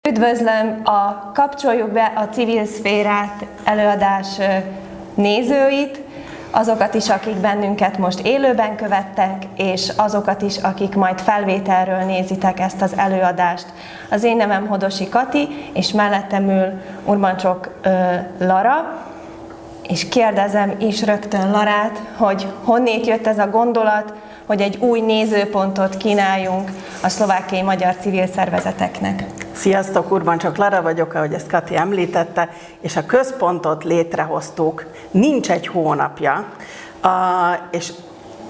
Üdvözlöm a Kapcsoljuk be a civil szférát előadás nézőit, azokat is, akik bennünket most élőben követtek, és azokat is, akik majd felvételről nézitek ezt az előadást. Az én nevem Hodosi Kati, és mellettem ül Urbancsok Lara, és kérdezem is rögtön Larát, hogy honnét jött ez a gondolat, hogy egy új nézőpontot kínáljunk a szlovákiai magyar civil szervezeteknek. Sziasztok, Urbancsok Lara vagyok, ahogy ezt Kati említette, és a központot létrehoztuk, nincs egy hónapja, és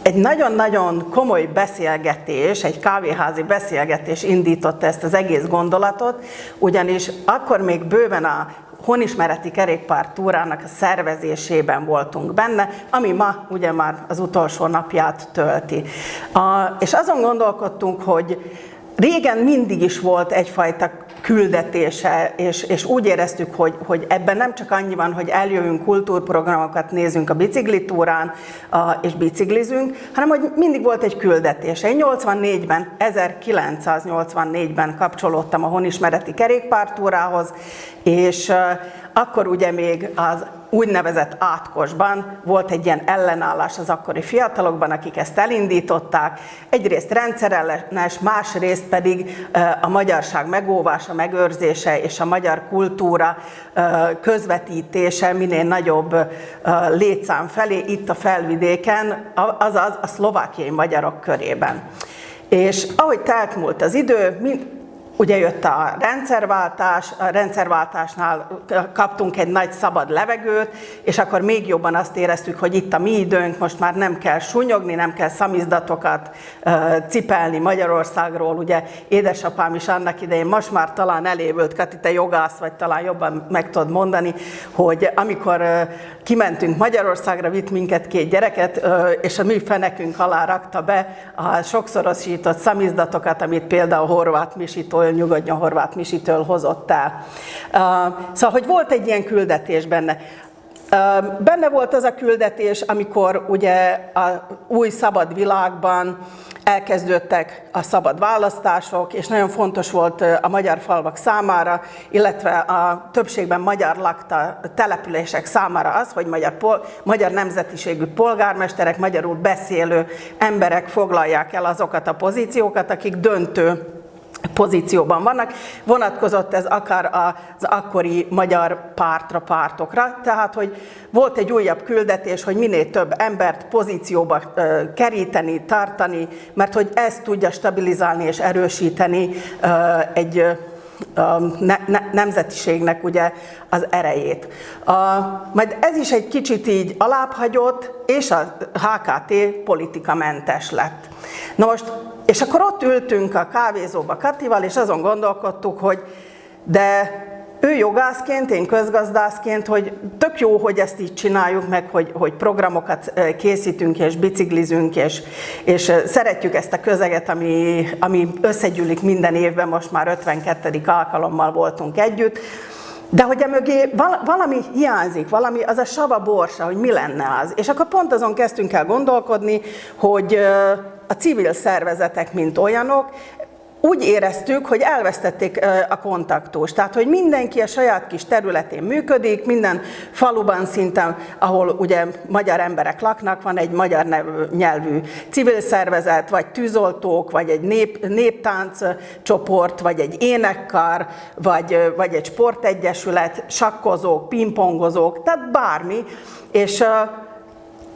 egy nagyon-nagyon komoly beszélgetés, egy kávéházi beszélgetés indította ezt az egész gondolatot, ugyanis akkor még bőven a honismereti kerékpártúrának a szervezésében voltunk benne, ami ma ugye már az utolsó napját tölti. És azon gondolkodtunk, hogy régen mindig is volt egyfajta küldetése, és úgy éreztük, hogy ebben nem csak annyi van, hogy eljövünk, kultúrprogramokat nézünk a biciklitúrán, és biciklizünk, hanem hogy mindig volt egy küldetése. Én 1984-ben kapcsolódtam a honismereti kerékpártúrához, és akkor ugye még az úgynevezett átkosban volt egy ilyen ellenállás az akkori fiatalokban, akik ezt elindították. Egyrészt rendszerellenes, másrészt pedig a magyarság megóvása, megőrzése és a magyar kultúra közvetítése minél nagyobb létszám felé itt a felvidéken, azaz a szlovákiai magyarok körében. És ahogy telt múlt az idő, ugye jött a rendszerváltásnál kaptunk egy nagy szabad levegőt, és akkor még jobban azt éreztük, hogy itt a mi időnk, most már nem kell sunyogni, nem kell szamizdatokat cipelni Magyarországról. Ugye édesapám is annak idején, most már talán elévült, Kati, te jogász vagy, talán jobban meg tudod mondani, hogy amikor kimentünk Magyarországra, vitt minket 2 gyereket, és a mi fenekünk alá rakta be a sokszorosított szamizdatokat, amit például Horváth Misitől, Nyugodjon Horváth Misitől hozott el. Szóval, hogy volt egy ilyen küldetés benne. Benne volt az a küldetés, amikor ugye a új szabad világban elkezdődtek a szabad választások, és nagyon fontos volt a magyar falvak számára, illetve a többségben magyar lakta települések számára az, hogy magyar nemzetiségű polgármesterek, magyarul beszélő emberek foglalják el azokat a pozíciókat, akik döntő pozícióban vannak. Vonatkozott ez akár az akkori magyar pártokra, tehát hogy volt egy újabb küldetés, hogy minél több embert pozícióba keríteni, tartani, mert hogy ez tudja stabilizálni és erősíteni egy nemzetiségnek ugye az erejét. Majd ez is egy kicsit így alábbhagyott, és a HKT politikamentes lett. Na most, és akkor ott ültünk a kávézóba Katival, és azon gondolkodtuk, hogy de ő jogászként, én közgazdászként, hogy tök jó, hogy ezt így csináljuk meg, hogy programokat készítünk, és biciklizünk, és szeretjük ezt a közeget, ami összegyűlik minden évben, most már 52. alkalommal voltunk együtt, de hogy emögé valami hiányzik, valami, az a sava borsa, hogy mi lenne az. És akkor pont azon kezdtünk el gondolkodni, hogy a civil szervezetek, mint olyanok, úgy éreztük, hogy elvesztették a kontaktust. Tehát, hogy mindenki a saját kis területén működik, minden faluban szinten, ahol ugye magyar emberek laknak, van egy magyar nyelvű civil szervezet, vagy tűzoltók, vagy egy néptánc csoport, vagy egy énekkar, vagy egy sportegyesület, sakkozók, pingpongozók, tehát bármi. És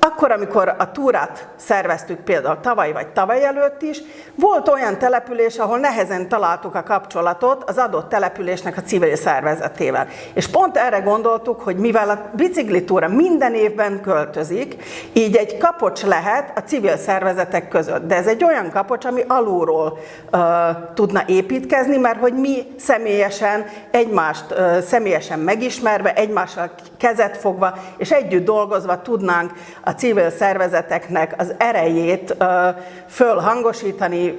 akkor, amikor a túrát szerveztük például tavaly vagy tavaly előtt is, volt olyan település, ahol nehezen találtuk a kapcsolatot az adott településnek a civil szervezetével. És pont erre gondoltuk, hogy mivel a biciklitúra minden évben költözik, így egy kapocs lehet a civil szervezetek között. De ez egy olyan kapocs, ami alulról tudna építkezni, mert hogy mi személyesen, egymást személyesen megismerve, egymással kezet fogva, és együtt dolgozva tudnánk a civil szervezeteknek az erejét fölhangosítani,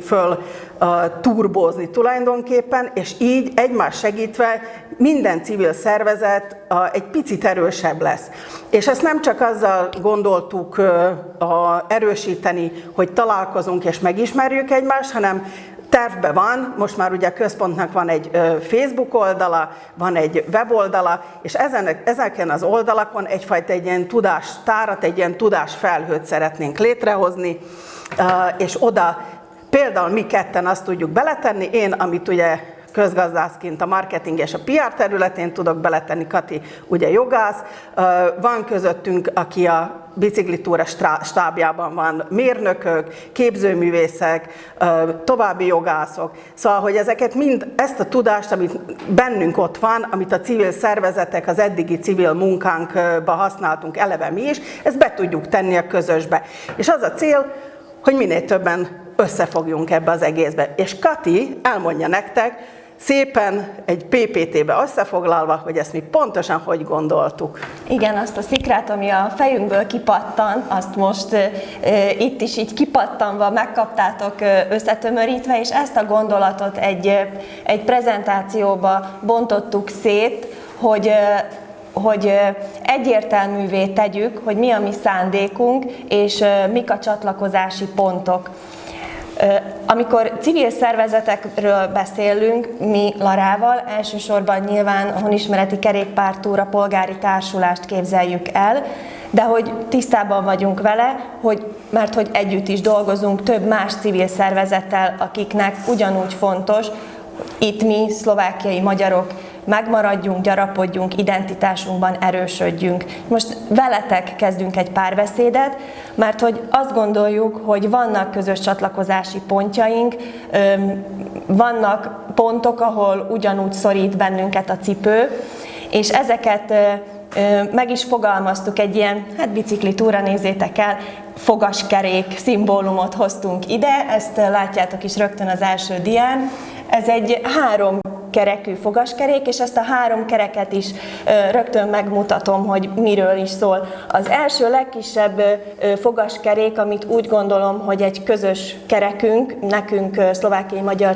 turbózni tulajdonképpen, és így egymás segítve minden civil szervezet egy picit erősebb lesz. És ezt nem csak azzal gondoltuk erősíteni, hogy találkozunk és megismerjük egymást, hanem tervben van, most már ugye a központnak van egy Facebook oldala, van egy weboldala, és ezeken az oldalakon egyfajta egy ilyen tudástárat, egy ilyen tudásfelhőt szeretnénk létrehozni, és oda például mi ketten azt tudjuk beletenni, én, amit ugye közgazdászként a marketing és a PR területén tudok beletenni, Kati ugye jogász, van közöttünk, aki a biciklitúra stábjában van mérnökök, képzőművészek, további jogászok. Szóval, hogy ezeket ezt a tudást, amit bennünk ott van, amit a civil szervezetek, az eddigi civil munkánkba használtunk eleve mi is, ezt be tudjuk tenni a közösbe. És az a cél, hogy minél többen összefogjunk ebbe az egészbe. És Kati elmondja nektek, szépen egy PPT-be összefoglalva, hogy ezt mi pontosan hogy gondoltuk. Igen, azt a szikrát, ami a fejünkből kipattan, azt most itt is így kipattanva megkaptátok összetömörítve, és ezt a gondolatot egy prezentációba bontottuk szét, hogy egyértelművé tegyük, hogy mi a mi szándékunk, és mik a csatlakozási pontok. Amikor civil szervezetekről beszélünk, mi Larával, elsősorban nyilván a Honismereti Kerékpártúra polgári társulást képzeljük el, de hogy tisztában vagyunk vele, mert hogy együtt is dolgozunk több más civil szervezettel, akiknek ugyanúgy fontos, itt mi, szlovákiai magyarok, megmaradjunk, gyarapodjunk, identitásunkban erősödjünk. Most veletek kezdünk egy párbeszédet, mert hogy azt gondoljuk, hogy vannak közös csatlakozási pontjaink, vannak pontok, ahol ugyanúgy szorít bennünket a cipő, és ezeket meg is fogalmaztuk, egy ilyen, biciklitúra, nézzétek el, fogaskerék szimbólumot hoztunk ide, ezt látjátok is rögtön az első dián. Ez egy 3 kerekű fogaskerék, és ezt a 3 kereket is rögtön megmutatom, hogy miről is szól. Az első legkisebb fogaskerék, amit úgy gondolom, hogy egy közös kerekünk, nekünk szlovákiai magyar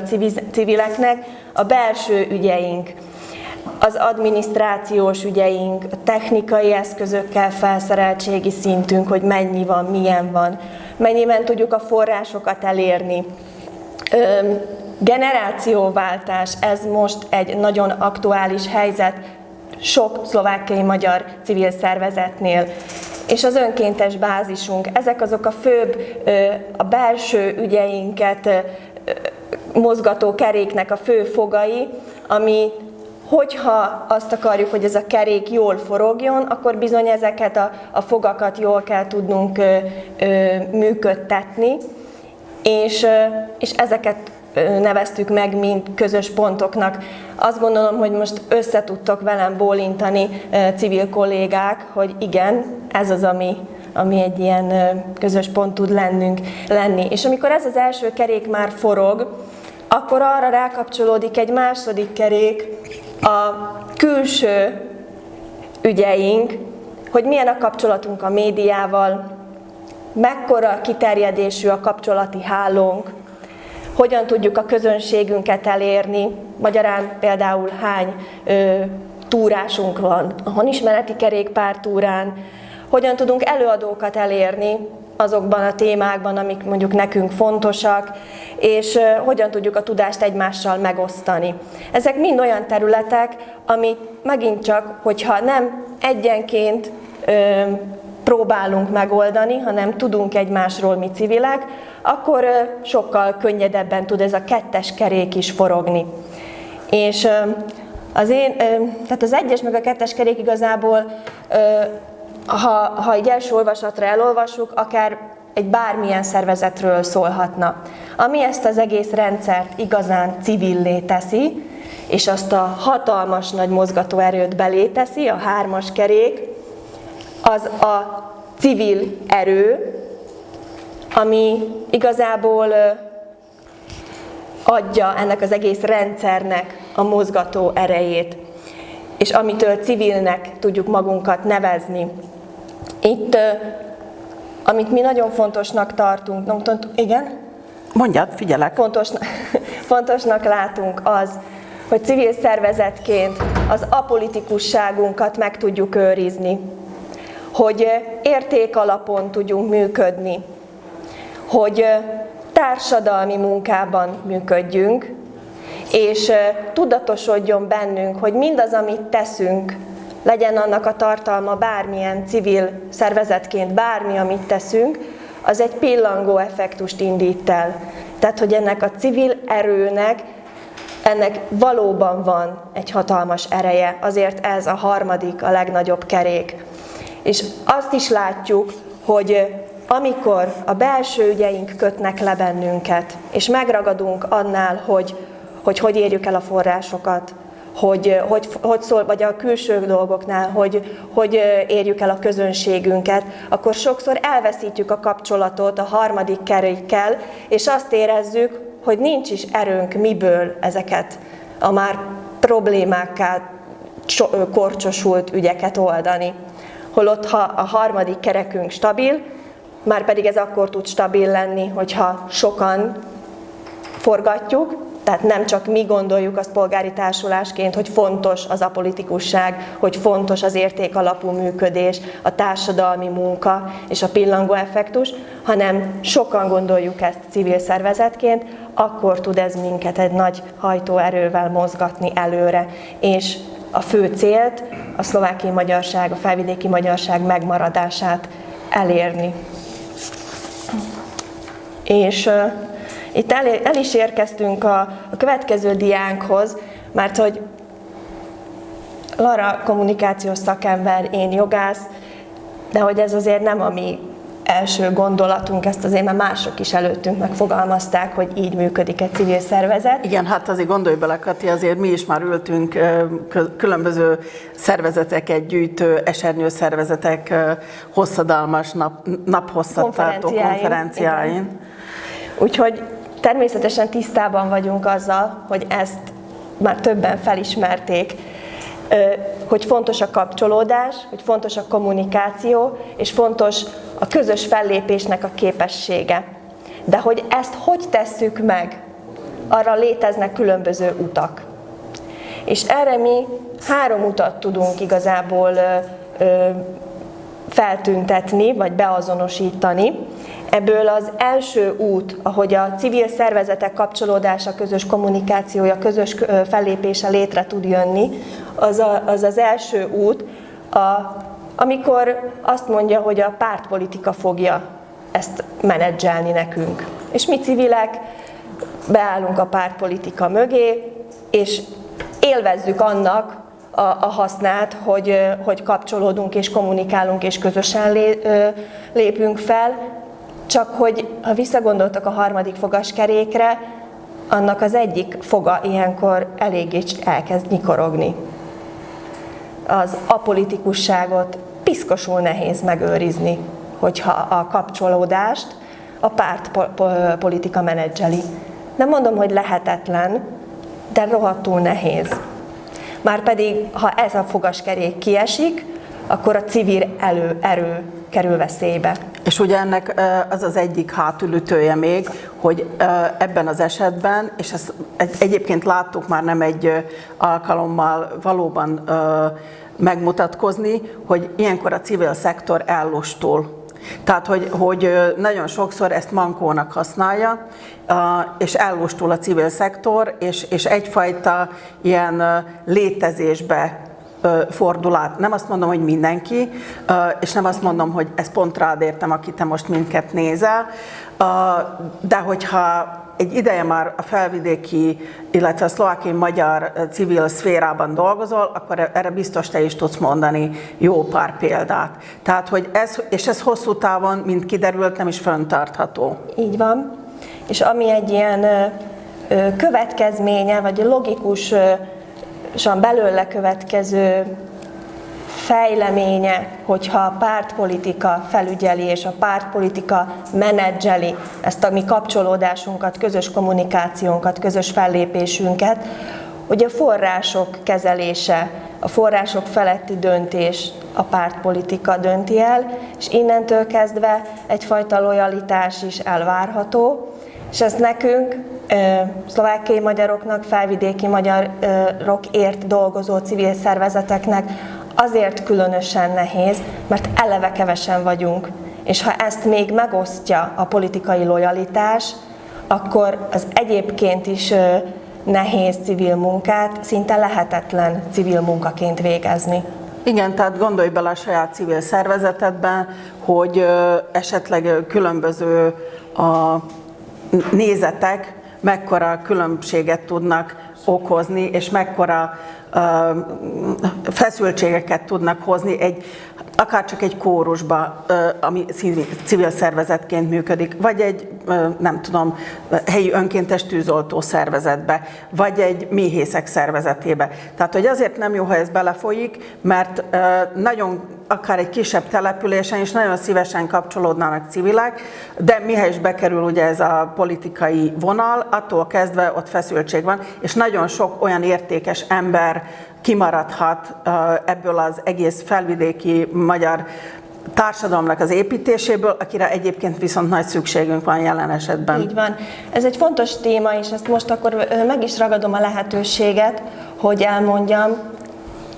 civileknek, a belső ügyeink, az adminisztrációs ügyeink, a technikai eszközökkel felszereltségi szintünk, hogy mennyi van, milyen van, mennyiben tudjuk a forrásokat elérni. Generációváltás, ez most egy nagyon aktuális helyzet sok szlovákiai magyar civil szervezetnél. És az önkéntes bázisunk, ezek azok a főbb, a belső ügyeinket mozgató keréknek a fő fogai, ami, hogyha azt akarjuk, hogy ez a kerék jól forogjon, akkor bizony ezeket a fogakat jól kell tudnunk működtetni, és ezeket neveztük meg, mint közös pontoknak. Azt gondolom, hogy most összetudtok velem bólintani civil kollégák, hogy igen, ez az, ami egy ilyen közös pont tud lenni. És amikor ez az első kerék már forog, akkor arra rákapcsolódik egy második kerék, a külső ügyeink, hogy milyen a kapcsolatunk a médiával, mekkora kiterjedésű a kapcsolati hálónk, hogyan tudjuk a közönségünket elérni, magyarán például hány túrásunk van a Honismereti Kerékpártúrán, hogyan tudunk előadókat elérni azokban a témákban, amik mondjuk nekünk fontosak, és hogyan tudjuk a tudást egymással megosztani. Ezek mind olyan területek, amit megint csak, hogyha nem egyenként próbálunk megoldani, hanem tudunk egymásról mi civilek, akkor sokkal könnyedebben tud ez a 2-es kerék is forogni. És tehát az 1-es meg a 2-es kerék igazából, ha egy első olvasatra elolvassuk, akár egy bármilyen szervezetről szólhatna. Ami ezt az egész rendszert igazán civillé teszi, és azt a hatalmas nagy mozgatóerőt belé teszi, a 3-as kerék, az a civil erő, ami igazából adja ennek az egész rendszernek a mozgató erejét, és amitől civilnek tudjuk magunkat nevezni. Itt, amit mi nagyon fontosnak tartunk, igen? Mondjad, figyelek. Fontosnak látunk az, hogy civil szervezetként az apolitikusságunkat meg tudjuk őrizni, hogy értékalapon tudjunk működni, hogy társadalmi munkában működjünk, és tudatosodjon bennünk, hogy mindaz, amit teszünk, legyen annak a tartalma bármilyen civil szervezetként, bármi, amit teszünk, az egy pillangó effektust indít el. Tehát, hogy ennek a civil erőnek, ennek valóban van egy hatalmas ereje, azért ez a harmadik, a legnagyobb kerék. És azt is látjuk, hogy amikor a belső ügyeink kötnek le bennünket, és megragadunk annál, hogy érjük el a forrásokat, hogy szól, vagy a külső dolgoknál, hogy érjük el a közönségünket, akkor sokszor elveszítjük a kapcsolatot a harmadik kerékkel, és azt érezzük, hogy nincs is erőnk miből ezeket a már problémákká korcsosult ügyeket oldani. Holott ha a harmadik kerekünk stabil, már pedig ez akkor tud stabil lenni, hogyha sokan forgatjuk, tehát nem csak mi gondoljuk azt polgári társulásként, hogy fontos az apolitikusság, hogy fontos az értékalapú működés, a társadalmi munka és a pillangó effektus, hanem sokan gondoljuk ezt civil szervezetként, akkor tud ez minket egy nagy hajtóerővel mozgatni előre, és a fő célt, a szlovákiai magyarság, a felvidéki magyarság megmaradását elérni. És itt el is érkeztünk a következő diánkhoz, mert hogy Lara kommunikációs szakember, én jogász, de hogy ez azért nem a mi első gondolatunk, ezt azért már mások is előttünk megfogalmazták, hogy így működik egy civil szervezet. Igen, hát azért gondolj bele, Kati, azért mi is már ültünk különböző szervezeteket gyűjtő, esernyőszervezetek hosszadalmas, naphosszat tartó konferenciáin. Úgyhogy természetesen tisztában vagyunk azzal, hogy ezt már többen felismerték, hogy fontos a kapcsolódás, hogy fontos a kommunikáció, és fontos a közös fellépésnek a képessége. De hogy ezt hogy tesszük meg, arra léteznek különböző utak. És erre mi 3 utat tudunk igazából feltüntetni, vagy beazonosítani. Ebből az első út, ahogy a civil szervezetek kapcsolódása, közös kommunikációja, közös fellépése létre tud jönni, az első út, amikor azt mondja, hogy a pártpolitika fogja ezt menedzselni nekünk. És mi civilek beállunk a pártpolitika mögé, és élvezzük annak a hasznát, hogy kapcsolódunk és kommunikálunk és közösen lépünk fel, csak hogy ha visszagondoltak a harmadik fogaskerékre, annak az egyik foga ilyenkor eléggé elkezd nyikorogni. Az apolitikusságot piszkosul nehéz megőrizni, hogyha a kapcsolódást a pártpolitika menedzseli. Nem mondom, hogy lehetetlen, de rohadtul nehéz. Márpedig, ha ez a fogaskerék kiesik, akkor a civil erő kerül veszélybe. És ugye ennek az az egyik hátulütője még, hogy ebben az esetben, és ezt egyébként láttuk már nem egy alkalommal valóban megmutatkozni, hogy ilyenkor a civil szektor ellustul. Tehát, hogy nagyon sokszor ezt mankónak használja, és ellustul a civil szektor, és egyfajta ilyen létezésbe fordul át. Nem azt mondom, hogy mindenki, és nem azt mondom, hogy ez pont rád értem, aki te most mindket nézel, de hogyha egy ideje már a felvidéki, illetve a szlovákiai magyar civil szférában dolgozol, akkor erre biztos te is tudsz mondani jó pár példát. Tehát, hogy ez hosszú távon, mint kiderült, nem is fenntartható. Így van. És ami egy ilyen következménye, vagy logikusan belőle következő fejleménye, hogyha a pártpolitika felügyeli és a pártpolitika menedzseli ezt a mi kapcsolódásunkat, közös kommunikációnkat, közös fellépésünket, hogy a források kezelése, a források feletti döntés a pártpolitika dönti el, és innentől kezdve egyfajta lojalitás is elvárható, és ez nekünk, szlovákiai magyaroknak, felvidéki magyarokért dolgozó civil szervezeteknek azért különösen nehéz, mert eleve kevesen vagyunk, és ha ezt még megosztja a politikai lojalitás, akkor az egyébként is nehéz civil munkát szinte lehetetlen civil munkaként végezni. Igen, tehát gondolj bele a saját civil szervezetedben, hogy esetleg különböző a nézetek mekkora különbséget tudnak okozni, és mekkora feszültségeket tudnak hozni akár csak egy kórusba, ami civil szervezetként működik, vagy egy, nem tudom, helyi önkéntes tűzoltó szervezetbe, vagy egy méhészek szervezetébe. Tehát, hogy azért nem jó, ha ez belefolyik, mert nagyon, akár egy kisebb településen is nagyon szívesen kapcsolódnának civilek, de mihelyis bekerül ugye ez a politikai vonal, attól kezdve ott feszültség van, és nagyon sok olyan értékes ember kimaradhat ebből az egész felvidéki magyar társadalomnak az építéséből, akire egyébként viszont nagy szükségünk van jelen esetben. Így van. Ez egy fontos téma, és ezt most akkor meg is ragadom a lehetőséget, hogy elmondjam.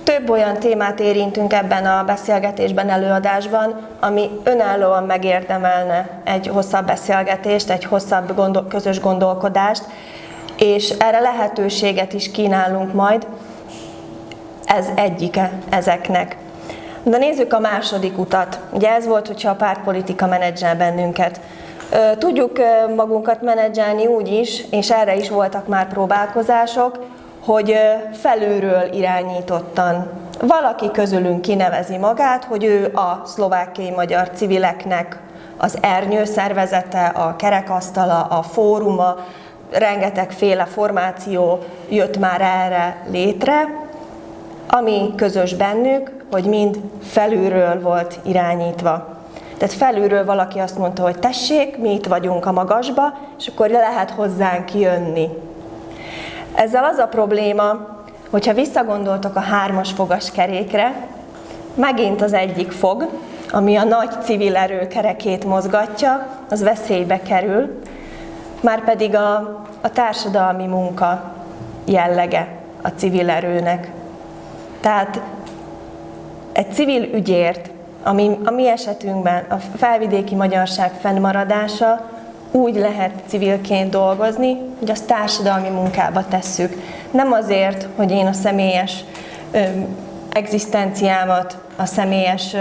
Több olyan témát érintünk ebben a beszélgetésben, előadásban, ami önállóan megérdemelne egy hosszabb beszélgetést, egy hosszabb közös gondolkodást, és erre lehetőséget is kínálunk majd. Ez egyike ezeknek. De nézzük a második utat. Ugye ez volt, hogyha a pártpolitika menedzsel bennünket. Tudjuk magunkat menedzselni úgy is, és erre is voltak már próbálkozások, hogy felülről irányítottan. Valaki közülünk kinevezi magát, hogy ő a szlovákiai magyar civileknek az ernyő szervezete, a kerekasztala, a fóruma, rengetegféle formáció jött már erre létre, ami közös bennük, hogy mind felülről volt irányítva. Tehát felülről valaki azt mondta, hogy tessék, mi itt vagyunk a magasba, és akkor lehet hozzánk jönni. Ezzel az a probléma, hogyha visszagondoltok a 3-as fogaskerékre, megint az egyik fog, ami a nagy civil erő kerekét mozgatja, az veszélybe kerül, márpedig a társadalmi munka jellege a civil erőnek. Tehát egy civil ügyért, ami a mi esetünkben a felvidéki magyarság fennmaradása, úgy lehet civilként dolgozni, hogy azt társadalmi munkába tesszük. Nem azért, hogy én a személyes egzisztenciámat, a személyes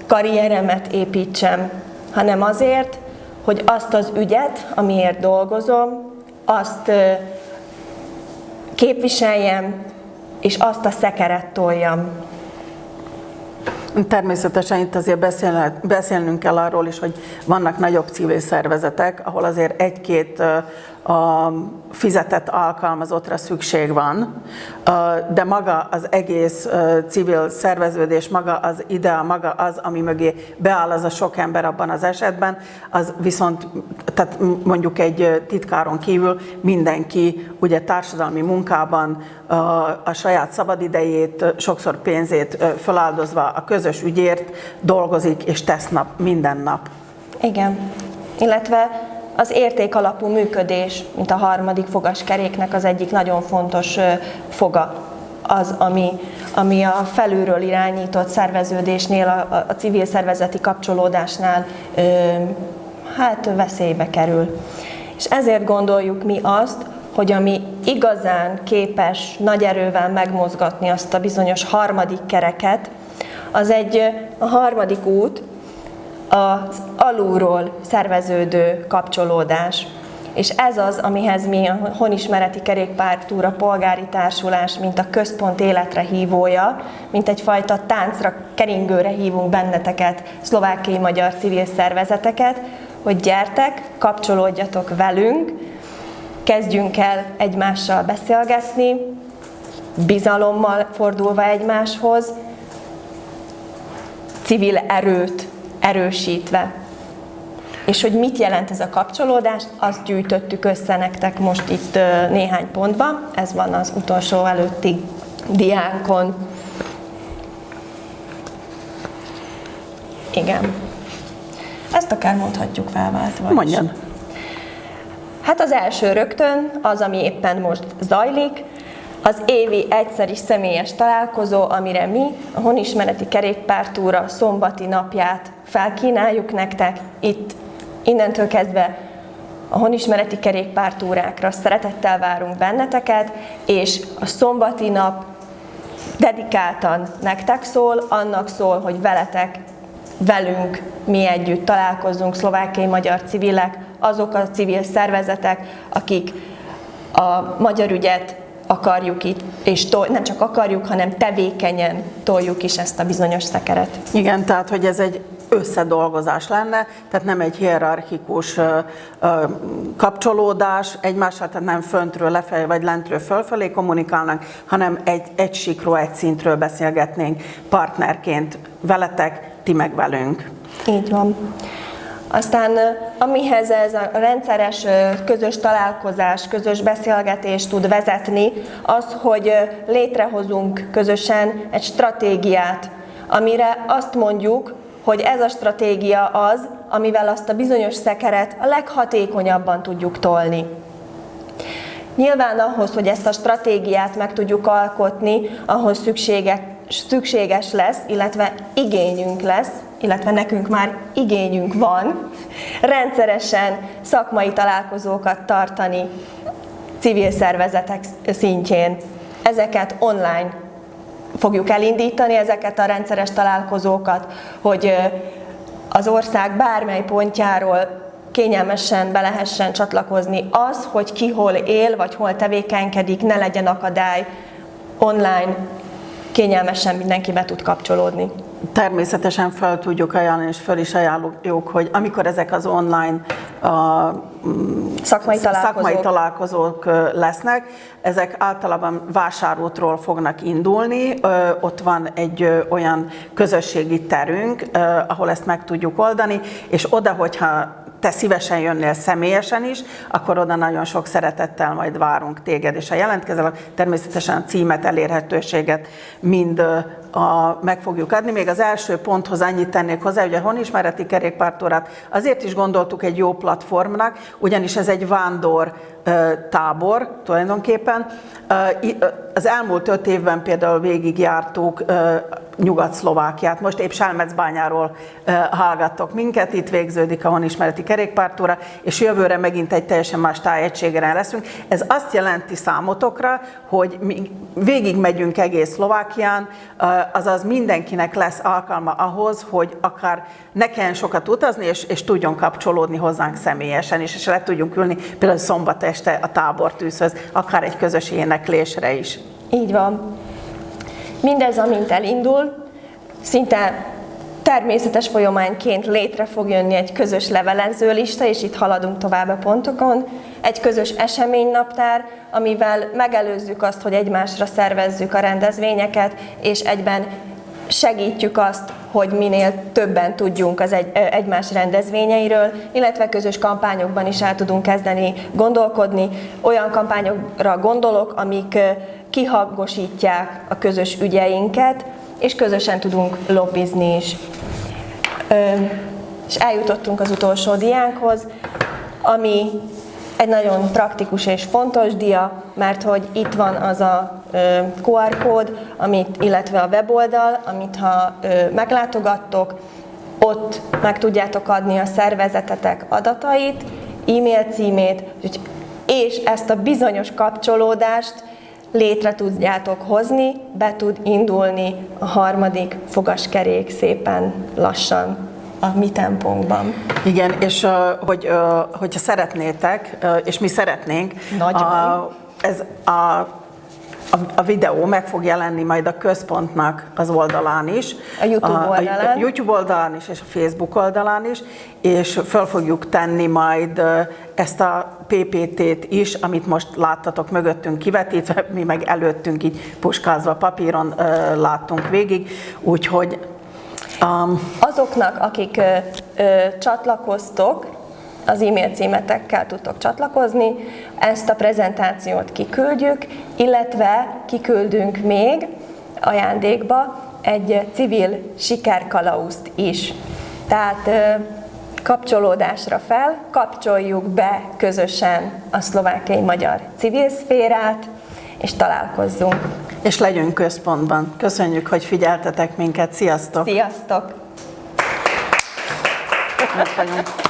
karrieremet építsem, hanem azért, hogy azt az ügyet, amiért dolgozom, azt képviseljem, és azt a szekeret toljam. Természetesen itt azért beszélnünk kell arról is, hogy vannak nagyobb civil szervezetek, ahol azért egy-két a fizetett alkalmazottra szükség van, de maga az egész civil szerveződés, maga az idea, maga az, ami mögé beáll az a sok ember abban az esetben, az viszont, tehát mondjuk egy titkáron kívül mindenki ugye társadalmi munkában a saját szabadidejét, sokszor pénzét feláldozva a közös ügyért dolgozik és tesz minden nap. Igen, illetve az értékalapú működés, mint a 3. fogaskeréknek az egyik nagyon fontos foga, az, ami a felülről irányított szerveződésnél, a civil szervezeti kapcsolódásnál veszélybe kerül. És ezért gondoljuk mi azt, hogy ami igazán képes nagy erővel megmozgatni azt a bizonyos 3. kereket, az a 3. út, az alulról szerveződő kapcsolódás. És ez az, amihez mi a Honismereti Kerékpártúra Polgári Társulás, mint a központ életre hívója, mint egyfajta táncra, keringőre hívunk benneteket, szlovákiai magyar civil szervezeteket, hogy gyertek, kapcsolódjatok velünk, kezdjünk el egymással beszélgetni, bizalommal fordulva egymáshoz, civil erőt erősítve. És hogy mit jelent ez a kapcsolódás, azt gyűjtöttük össze nektek most itt néhány pontban. Ez van az utolsó előtti diánkon. Igen. Ezt akár mondhatjuk felváltva is. Mondjon. Hát az első rögtön, az, ami éppen most zajlik, az évi egyszeri személyes találkozó, amire mi a Honismereti Kerékpártúra szombati napját felkínáljuk nektek. Itt innentől kezdve a honismereti kerékpártúrákra szeretettel várunk benneteket, és a szombati nap dedikáltan nektek szól, annak szól, hogy velünk mi együtt találkozzunk, szlovákiai magyar civilek, azok a civil szervezetek, akik a magyar ügyet akarjuk itt, és nem csak akarjuk, hanem tevékenyen toljuk is ezt a bizonyos szekeret. Igen, tehát hogy ez egy összedolgozás lenne, tehát nem egy hierarchikus kapcsolódás egymással, tehát nem föntről lefelé vagy lentről fölfelé kommunikálnak, hanem egy síkról, egy szintről beszélgetnénk partnerként veletek, ti meg velünk. Így van. Aztán amihez ez a rendszeres közös találkozás, közös beszélgetés tud vezetni, az, hogy létrehozunk közösen egy stratégiát, amire azt mondjuk, hogy ez a stratégia az, amivel azt a bizonyos szekeret a leghatékonyabban tudjuk tolni. Nyilván ahhoz, hogy ezt a stratégiát meg tudjuk alkotni, ahhoz szükséges lesz, illetve igényünk lesz, illetve nekünk már igényünk van, rendszeresen szakmai találkozókat tartani civil szervezetek szintjén. Ezeket online fogjuk elindítani, ezeket a rendszeres találkozókat, hogy az ország bármely pontjáról kényelmesen be lehessen csatlakozni. Az, hogy ki hol él, vagy hol tevékenykedik, ne legyen akadály, online kényelmesen mindenki be tud kapcsolódni. Természetesen fel tudjuk ajánlani, és fel is ajánljuk, hogy amikor ezek az online szakmai találkozók lesznek, ezek általában vásárútról fognak indulni, ott van egy olyan közösségi terünk, ahol ezt meg tudjuk oldani, és oda, hogyha te szívesen jönnél személyesen is, akkor oda nagyon sok szeretettel majd várunk téged, és ha jelentkezel, természetesen a címet, elérhetőséget mind meg fogjuk adni. Még az első ponthoz annyit tennék hozzá, hogy a honismereti kerékpártúrát azért is gondoltuk egy jó platformnak, ugyanis ez egy vándor tábor tulajdonképpen. Az elmúlt 5 évben például végigjártuk Nyugat-Szlovákiát. Most épp Selmecbányáról hallgattok minket, itt végződik a honismereti kerékpártúra, és jövőre megint egy teljesen más tájegységre leszünk. Ez azt jelenti számotokra, hogy mi végigmegyünk egész Szlovákián, azaz mindenkinek lesz alkalma ahhoz, hogy akár ne kelljen sokat utazni, és tudjon kapcsolódni hozzánk személyesen is, és le tudjunk ülni például szombat este a tábortűzhöz, akár egy közös éneklésre is. Így van. Mindez, amint elindul, szinte természetes folyamányként létre fog jönni egy közös levelező lista, és itt haladunk tovább a pontokon, egy közös eseménynaptár, amivel megelőzzük azt, hogy egymásra szervezzük a rendezvényeket, és egyben segítjük azt, hogy minél többen tudjunk az egymás rendezvényeiről, illetve közös kampányokban is el tudunk kezdeni gondolkodni. Olyan kampányokra gondolok, amik kihangosítják a közös ügyeinket, és közösen tudunk lobbizni is. És eljutottunk az utolsó diánkhoz, ami egy nagyon praktikus és fontos dia, mert hogy itt van az a QR kód, illetve a weboldal, amit ha meglátogattok, ott meg tudjátok adni a szervezetetek adatait, e-mail címét, és ezt a bizonyos kapcsolódást létre tudjátok hozni, be tud indulni a 3. fogaskerék szépen lassan a mi tempónkban. Igen, és hogyha szeretnétek, és mi szeretnénk, a videó meg fog jelenni majd a központnak az oldalán is. A YouTube oldalán. A YouTube oldalán is, és a Facebook oldalán is, és föl fogjuk tenni majd ezt a PPT-t is, amit most láttatok mögöttünk kivetítve, mi meg előttünk így puskázva papíron láttunk végig, úgyhogy azoknak, akik csatlakoztok, az e-mail címetekkel tudtok csatlakozni, ezt a prezentációt kiküldjük, illetve kiküldünk még ajándékba egy civil sikerkalauzt is. Tehát kapcsolódásra fel, kapcsoljuk be közösen a szlovákiai magyar civil szférát, és találkozzunk. És legyünk központban. Köszönjük, hogy figyeltetek minket. Sziasztok! Sziasztok! Itt vagyunk.